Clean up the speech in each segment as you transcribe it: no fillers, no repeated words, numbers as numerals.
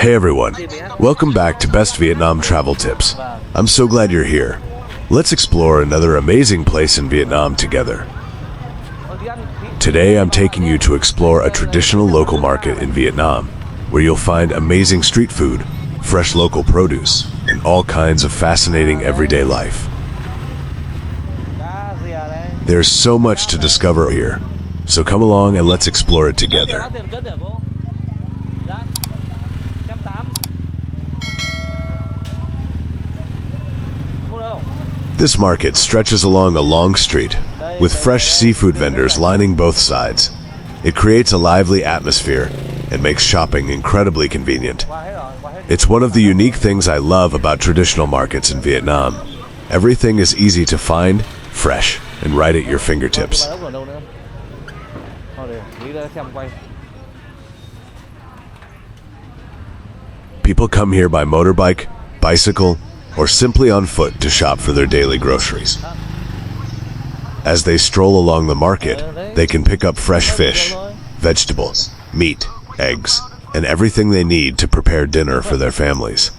Hey everyone, welcome back to Best Vietnam Travel Tips. I'm so glad you're here. Let's explore another amazing place in Vietnam together. Today I'm taking you to explore a traditional local market in Vietnam, where you'll find amazing street food, fresh local produce, and all kinds of fascinating everyday life. There's so much to discover here, so come along and let's explore it together. This market stretches along a long street, with fresh seafood vendors lining both sides. It creates a lively atmosphere and makes shopping incredibly convenient. It's one of the unique things I love about traditional markets in Vietnam. Everything is easy to find, fresh, and right at your fingertips. People come here by motorbike, bicycle, or simply on foot to shop for their daily groceries. As they stroll along the market, they can pick up fresh fish, vegetables, meat, eggs, and everything they need to prepare dinner for their families.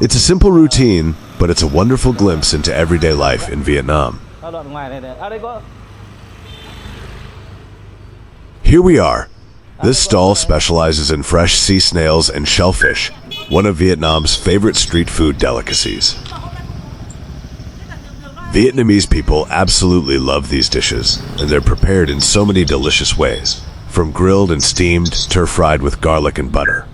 It's a simple routine, but it's a wonderful glimpse into everyday life in Vietnam. Here we are. This stall specializes in fresh sea snails and shellfish, one of Vietnam's favorite street food delicacies. Vietnamese people absolutely love these dishes, and they're prepared in so many delicious ways, from grilled and steamed, stir-fried with garlic and butter.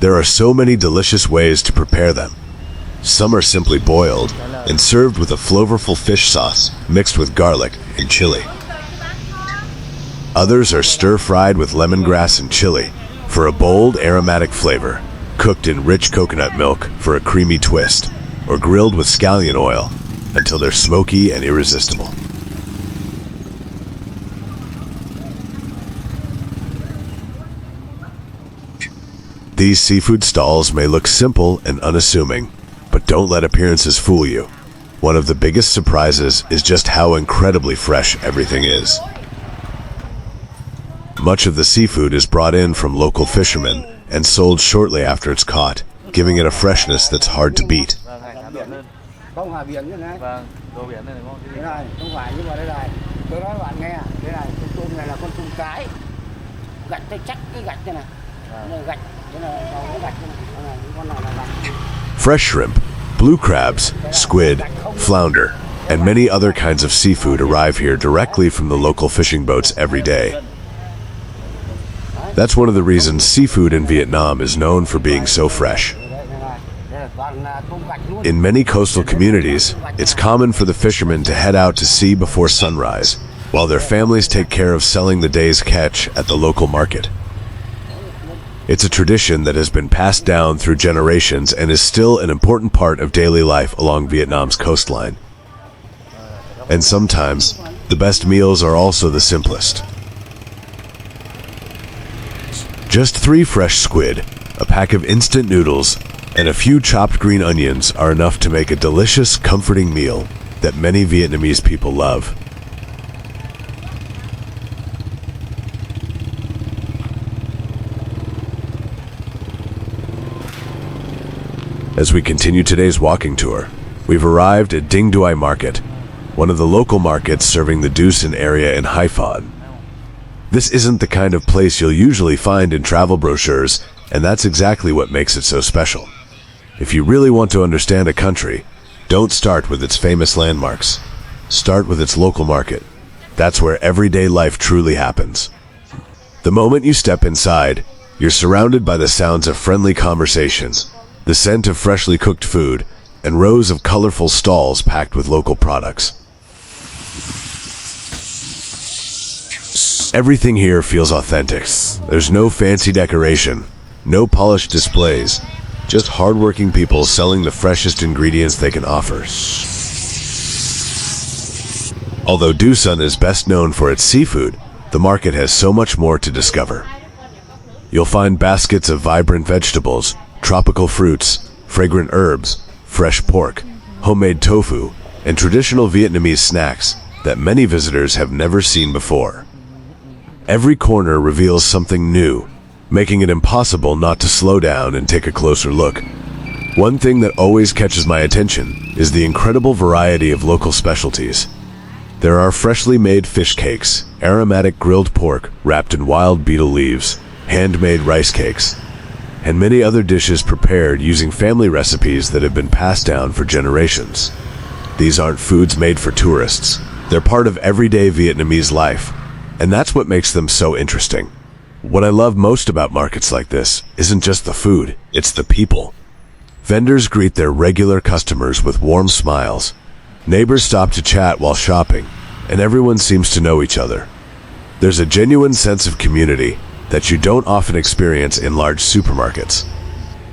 There are so many delicious ways to prepare them. Some are simply boiled and served with a flavorful fish sauce mixed with garlic and chili. Others are stir-fried with lemongrass and chili for a bold aromatic flavor, cooked in rich coconut milk for a creamy twist, or grilled with scallion oil until they're smoky and irresistible. These seafood stalls may look simple and unassuming, but don't let appearances fool you. One of the biggest surprises is just how incredibly fresh everything is. Much of the seafood is brought in from local fishermen and sold shortly after it's caught, giving it a freshness that's hard to beat. Fresh shrimp, blue crabs, squid, flounder, and many other kinds of seafood arrive here directly from the local fishing boats every day. That's one of the reasons seafood in Vietnam is known for being so fresh. In many coastal communities, it's common for the fishermen to head out to sea before sunrise, while their families take care of selling the day's catch at the local market. It's a tradition that has been passed down through generations and is still an important part of daily life along Vietnam's coastline. And sometimes, the best meals are also the simplest. Just 3 fresh squid, a pack of instant noodles, and a few chopped green onions are enough to make a delicious, comforting meal that many Vietnamese people love. As we continue today's walking tour, we've arrived at Dinh Duai Market, one of the local markets serving the Due Son area in Hai Phong. This isn't the kind of place you'll usually find in travel brochures, and that's exactly what makes it so special. If you really want to understand a country, don't start with its famous landmarks. Start with its local market. That's where everyday life truly happens. The moment you step inside, you're surrounded by the sounds of friendly conversations, the scent of freshly cooked food, and rows of colorful stalls packed with local products. Everything here feels authentic. There's no fancy decoration, no polished displays, just hardworking people selling the freshest ingredients they can offer. Although Due Son is best known for its seafood, the market has so much more to discover. You'll find baskets of vibrant vegetables, tropical fruits, fragrant herbs, fresh pork, homemade tofu, and traditional Vietnamese snacks that many visitors have never seen before. Every corner reveals something new, making it impossible not to slow down and take a closer look. One thing that always catches my attention is the incredible variety of local specialties. There are freshly made fish cakes, aromatic grilled pork wrapped in wild betel leaves, handmade rice cakes, and many other dishes prepared using family recipes that have been passed down for generations. These aren't foods made for tourists. They're part of everyday Vietnamese life, and that's what makes them so interesting. What I love most about markets like this isn't just the food, it's the people. Vendors greet their regular customers with warm smiles. Neighbors stop to chat while shopping, and everyone seems to know each other. There's a genuine sense of community that you don't often experience in large supermarkets.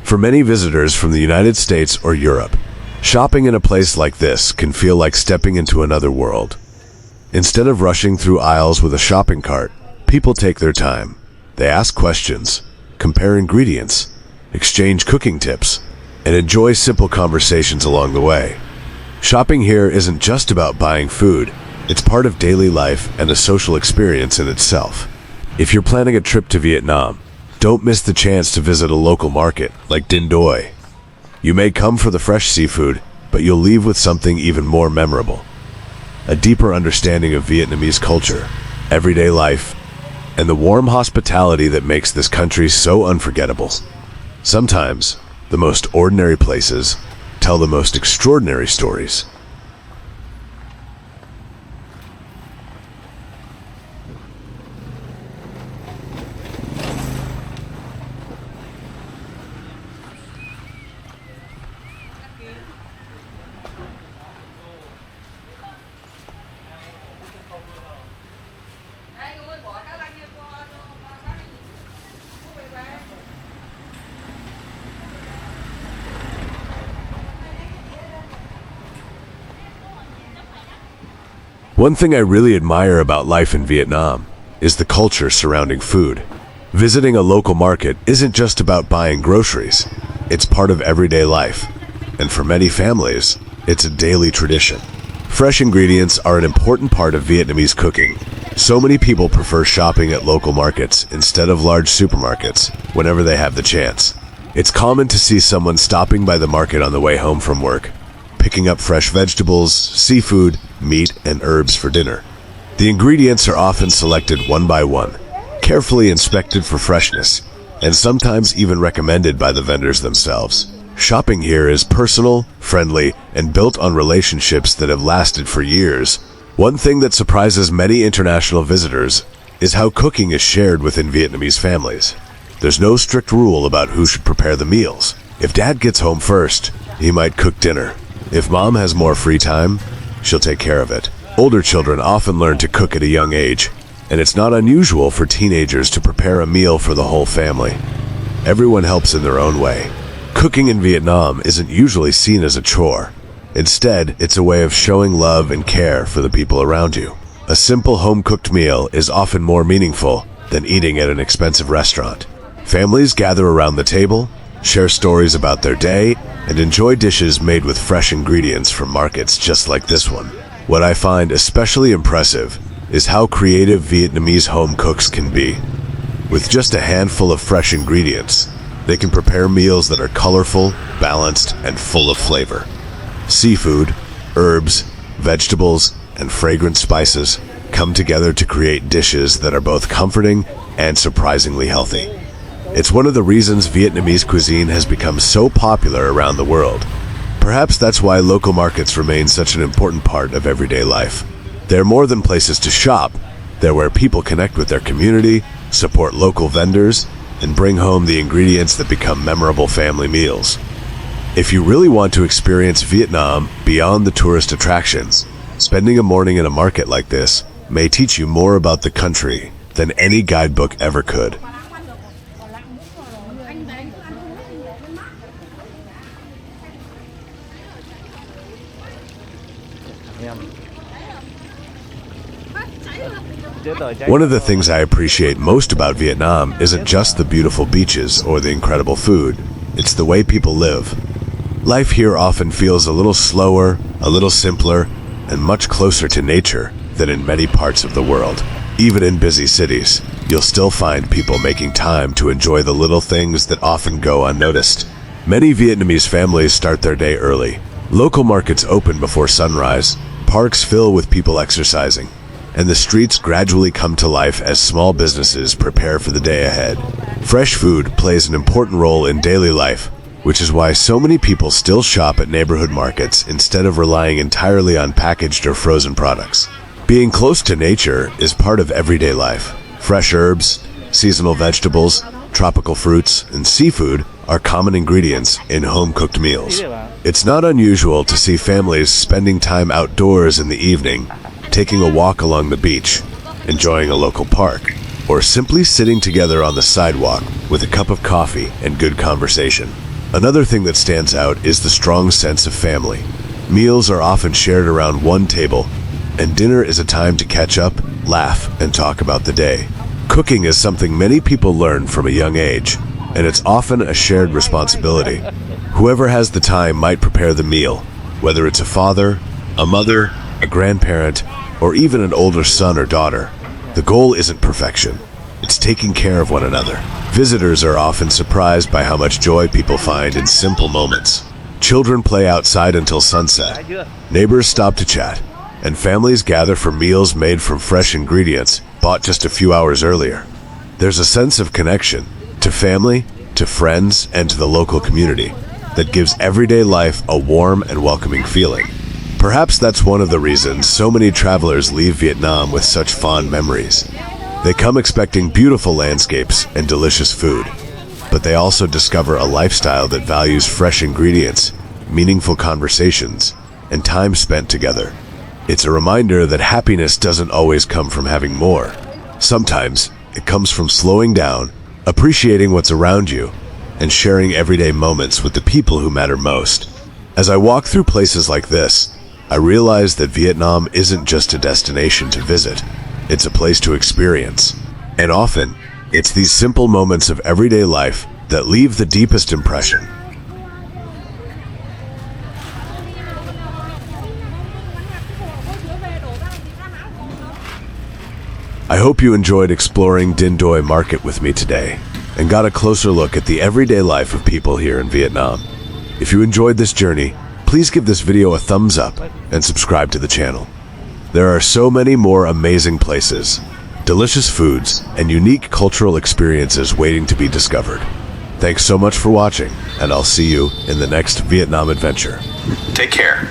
For many visitors from the United States or Europe, shopping in a place like this can feel like stepping into another world. Instead of rushing through aisles with a shopping cart, people take their time. They ask questions, compare ingredients, exchange cooking tips, and enjoy simple conversations along the way. Shopping here isn't just about buying food, it's part of daily life and a social experience in itself. If you're planning a trip to Vietnam, don't miss the chance to visit a local market like Dinh Doi. You may come for the fresh seafood, but you'll leave with something even more memorable. A deeper understanding of Vietnamese culture, everyday life, and the warm hospitality that makes this country so unforgettable. Sometimes, the most ordinary places tell the most extraordinary stories. One thing I really admire about life in Vietnam is the culture surrounding food. Visiting a local market isn't just about buying groceries, it's part of everyday life. And for many families, it's a daily tradition. Fresh ingredients are an important part of Vietnamese cooking. So many people prefer shopping at local markets instead of large supermarkets whenever they have the chance. It's common to see someone stopping by the market on the way home from work, picking up fresh vegetables, seafood, meat, and herbs for dinner. The ingredients are often selected one by one, carefully inspected for freshness, and sometimes even recommended by the vendors themselves. Shopping here is personal, friendly, and built on relationships that have lasted for years. One thing that surprises many international visitors is how cooking is shared within Vietnamese families. There's no strict rule about who should prepare the meals. If dad gets home first, he might cook dinner. If mom has more free time, she'll take care of it. Older children often learn to cook at a young age, and it's not unusual for teenagers to prepare a meal for the whole family. Everyone helps in their own way. Cooking in Vietnam isn't usually seen as a chore. Instead, it's a way of showing love and care for the people around you. A simple home-cooked meal is often more meaningful than eating at an expensive restaurant. Families gather around the table, share stories about their day, and enjoy dishes made with fresh ingredients from markets just like this one. What I find especially impressive is how creative Vietnamese home cooks can be. With just a handful of fresh ingredients, they can prepare meals that are colorful, balanced, and full of flavor. Seafood, herbs, vegetables, and fragrant spices come together to create dishes that are both comforting and surprisingly healthy. It's one of the reasons Vietnamese cuisine has become so popular around the world. Perhaps that's why local markets remain such an important part of everyday life. They're more than places to shop. They're where people connect with their community, support local vendors, and bring home the ingredients that become memorable family meals. If you really want to experience Vietnam beyond the tourist attractions, spending a morning in a market like this may teach you more about the country than any guidebook ever could. One of the things I appreciate most about Vietnam isn't just the beautiful beaches or the incredible food, it's the way people live. Life here often feels a little slower, a little simpler, and much closer to nature. than in many parts of the world. Even in busy cities, you'll still find people making time to enjoy the little things that often go unnoticed. Many Vietnamese families start their day early. Local markets open before sunrise, parks fill with people exercising, and the streets gradually come to life as small businesses prepare for the day ahead. Fresh food plays an important role in daily life, which is why so many people still shop at neighborhood markets instead of relying entirely on packaged or frozen products. Being close to nature is part of everyday life. Fresh herbs, seasonal vegetables, tropical fruits, and seafood are common ingredients in home-cooked meals. It's not unusual to see families spending time outdoors in the evening, taking a walk along the beach, enjoying a local park, or simply sitting together on the sidewalk with a cup of coffee and good conversation. Another thing that stands out is the strong sense of family. Meals are often shared around one table, and dinner is a time to catch up, laugh, and talk about the day. Cooking is something many people learn from a young age, and it's often a shared responsibility. Whoever has the time might prepare the meal, whether it's a father, a mother, a grandparent, or even an older son or daughter. The goal isn't perfection. It's taking care of one another. Visitors are often surprised by how much joy people find in simple moments. Children play outside until sunset. Neighbors stop to chat, and families gather for meals made from fresh ingredients bought just a few hours earlier. There's a sense of connection to family, to friends, and to the local community that gives everyday life a warm and welcoming feeling. Perhaps that's one of the reasons so many travelers leave Vietnam with such fond memories. They come expecting beautiful landscapes and delicious food, but they also discover a lifestyle that values fresh ingredients, meaningful conversations, and time spent together. It's a reminder that happiness doesn't always come from having more. Sometimes it comes from slowing down, appreciating what's around you, and sharing everyday moments with the people who matter most. As I walk through places like this, I realize that Vietnam isn't just a destination to visit, it's a place to experience. And often, it's these simple moments of everyday life that leave the deepest impression. I hope you enjoyed exploring Dinh Doi Market with me today and got a closer look at the everyday life of people here in Vietnam. If you enjoyed this journey, please give this video a thumbs up and subscribe to the channel. There are so many more amazing places, delicious foods, and unique cultural experiences waiting to be discovered. Thanks so much for watching, and I'll see you in the next Vietnam adventure. Take care.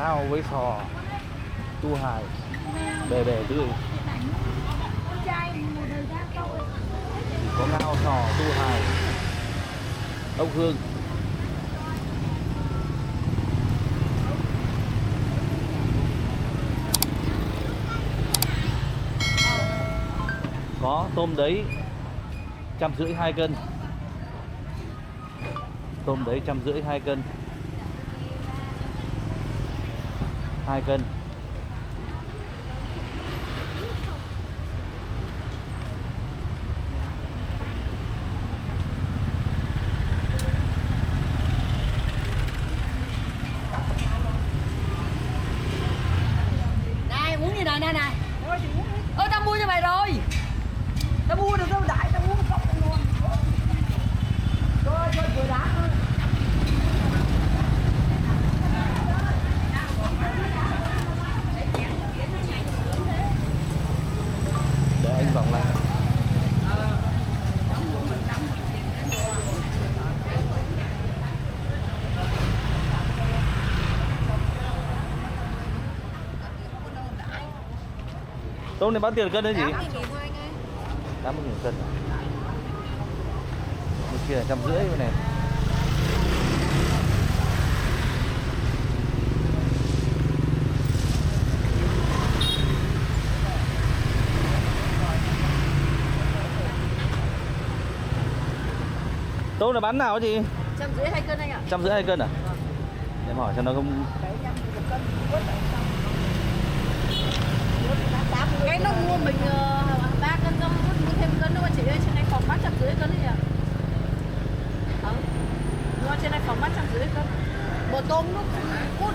ngao với sò tu hài bè bè tươi. Có ngao, sò, tu hài, ốc hương. Có tôm đấy 150 2 cân. Tôm đấy 150 2 cân. 2 cân. Này uống gì này này này. Ơ tao mua cho mày rồi. Tao mua được đâu đại, tao mua một cốc luôn. Cho vừa đá thôi. Để anh vòng lại. Tôm này bán tiền cân đấy gì? 80.000 cân. Bên kia là 150 bên này. Tôm này bán nào hả chị? 150 2 cân anh ạ. 150 2 cân à? Em hỏi cho nó không. Cái nó mua mình 3 cân tôm mua thêm cân nữa mà chị ơi, trên này phòng bán 150 cân đấy nhỉ? Mua trên này phòng bán 150 cân. Bộ tôm nó cốt